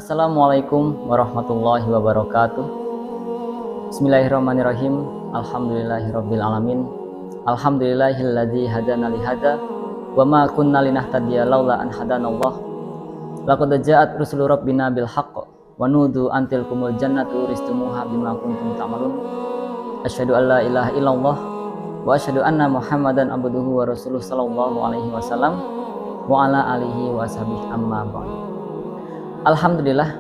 Assalamualaikum warahmatullahi wabarakatuh. Bismillahirrahmanirrahim. Alhamdulillahirabbil alamin. Alhamdulillahilladzi hadana li hadza wa ma kunna linahtadiya laula an hadanallah. Laqad ja'at rusulu rabbina bil haqq wa nudu antil kumul jannatu ristumuha bima kuntum ta'malun. Asyhadu an la ilaha illallah wa asyhadu anna Muhammadan abduhu wa rasuluh sallallahu alaihi wasallam wa ala alihi wa sahbihi amma ba'd. Alhamdulillah,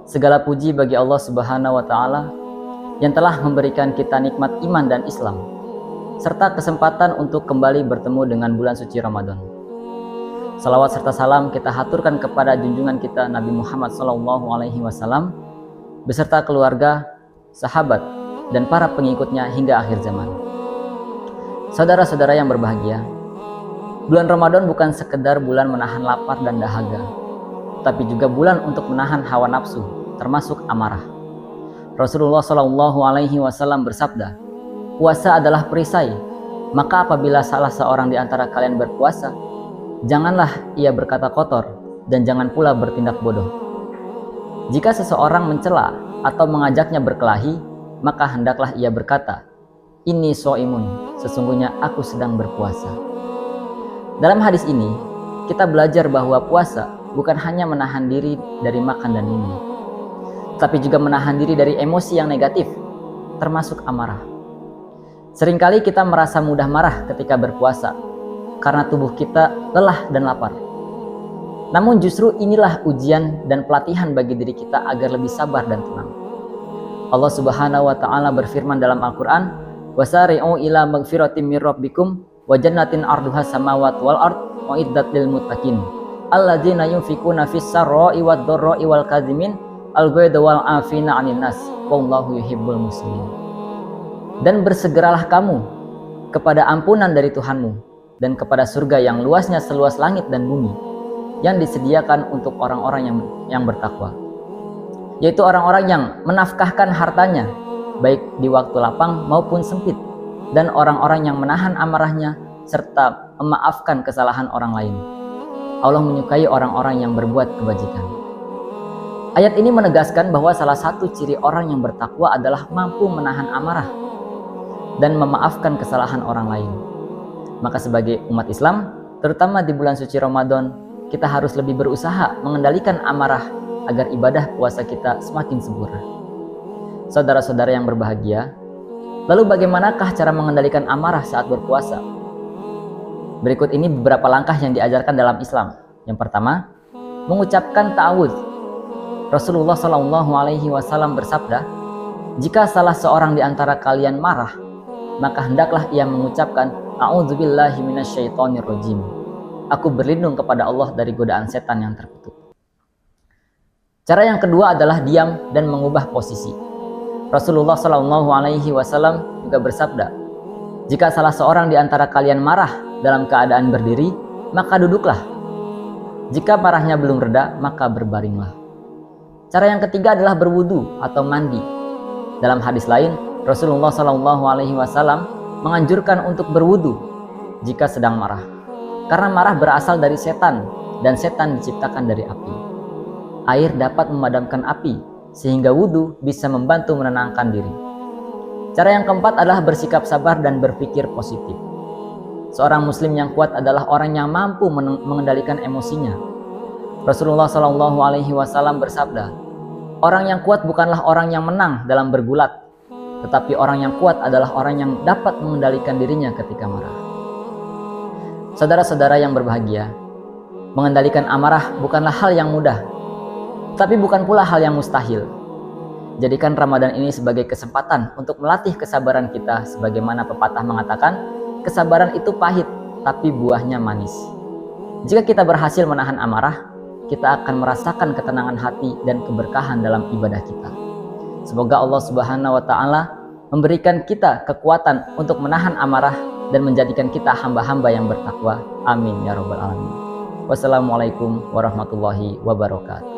segala puji bagi Allah Subhanahu wa Ta'ala yang telah memberikan kita nikmat iman dan Islam, serta kesempatan untuk kembali bertemu dengan bulan suci Ramadan. Salawat serta salam kita haturkan kepada junjungan kita Nabi Muhammad SAW beserta keluarga, sahabat, dan para pengikutnya hingga akhir zaman. Saudara-saudara yang berbahagia, bulan Ramadan bukan sekedar bulan menahan lapar dan dahaga, tapi juga bulan untuk menahan hawa nafsu, termasuk amarah. Rasulullah SAW bersabda, puasa adalah perisai, maka apabila salah seorang di antara kalian berpuasa, janganlah ia berkata kotor dan jangan pula bertindak bodoh. Jika seseorang mencela atau mengajaknya berkelahi, maka hendaklah ia berkata, "Inni sho'imun, sesungguhnya aku sedang berpuasa." Dalam hadis ini, kita belajar bahwa puasa bukan hanya menahan diri dari makan dan minum, tapi juga menahan diri dari emosi yang negatif, termasuk amarah. Seringkali kita merasa mudah marah ketika berpuasa, karena tubuh kita lelah dan lapar. Namun justru inilah ujian dan pelatihan bagi diri kita agar lebih sabar dan tenang. Allah Subhanahu wa Ta'ala berfirman dalam Al-Quran, "Wasari'u ila magfiratim mir rabbikum wa jannatin arduha samawati wal ard uiddat lil muttaqin alladzina yunfikuna fis sarra'i wad dharra'i wal kadhimin al-ghaidha wal 'afina 'anil nas wallahu yuhibbul muslimin." Dan bersegeralah kamu kepada ampunan dari Tuhanmu dan kepada surga yang luasnya seluas langit dan bumi, yang disediakan untuk orang-orang yang bertakwa, yaitu orang-orang yang menafkahkan hartanya baik di waktu lapang maupun sempit, dan orang-orang yang menahan amarahnya serta memaafkan kesalahan orang lain. Allah menyukai orang-orang yang berbuat kebajikan. Ayat ini menegaskan bahwa salah satu ciri orang yang bertakwa adalah mampu menahan amarah dan memaafkan kesalahan orang lain. Maka sebagai umat Islam, terutama di bulan suci Ramadan, kita harus lebih berusaha mengendalikan amarah agar ibadah puasa kita semakin sempurna. Saudara-saudara yang berbahagia, lalu bagaimanakah cara mengendalikan amarah saat berpuasa? Berikut ini beberapa langkah yang diajarkan dalam Islam. Yang pertama, mengucapkan ta'awudz. Rasulullah SAW bersabda, jika salah seorang di antara kalian marah, maka hendaklah ia mengucapkan, "A'udzubillahi minasyaitonirrajim." Aku berlindung kepada Allah dari godaan setan yang terkutuk. Cara yang kedua adalah diam dan mengubah posisi. Rasulullah SAW juga bersabda, jika salah seorang di antara kalian marah dalam keadaan berdiri, maka duduklah. Jika marahnya belum reda, maka berbaringlah. Cara yang ketiga adalah berwudu atau mandi. Dalam hadis lain, Rasulullah SAW menganjurkan untuk berwudu jika sedang marah, karena marah berasal dari setan dan setan diciptakan dari api. Air dapat memadamkan api, sehingga wudu bisa membantu menenangkan diri. Cara yang keempat adalah bersikap sabar dan berpikir positif. Seorang muslim yang kuat adalah orang yang mampu mengendalikan emosinya. Rasulullah SAW bersabda, orang yang kuat bukanlah orang yang menang dalam bergulat, tetapi orang yang kuat adalah orang yang dapat mengendalikan dirinya ketika marah. Saudara-saudara yang berbahagia, mengendalikan amarah bukanlah hal yang mudah, tapi bukan pula hal yang mustahil. Jadikan Ramadan ini sebagai kesempatan untuk melatih kesabaran kita, sebagaimana pepatah mengatakan, kesabaran itu pahit, tapi buahnya manis. Jika kita berhasil menahan amarah, kita akan merasakan ketenangan hati dan keberkahan dalam ibadah kita. Semoga Allah Subhanahu wa Ta'ala memberikan kita kekuatan untuk menahan amarah dan menjadikan kita hamba-hamba yang bertakwa. Amin ya rabbal alamin. Wassalamualaikum warahmatullahi wabarakatuh.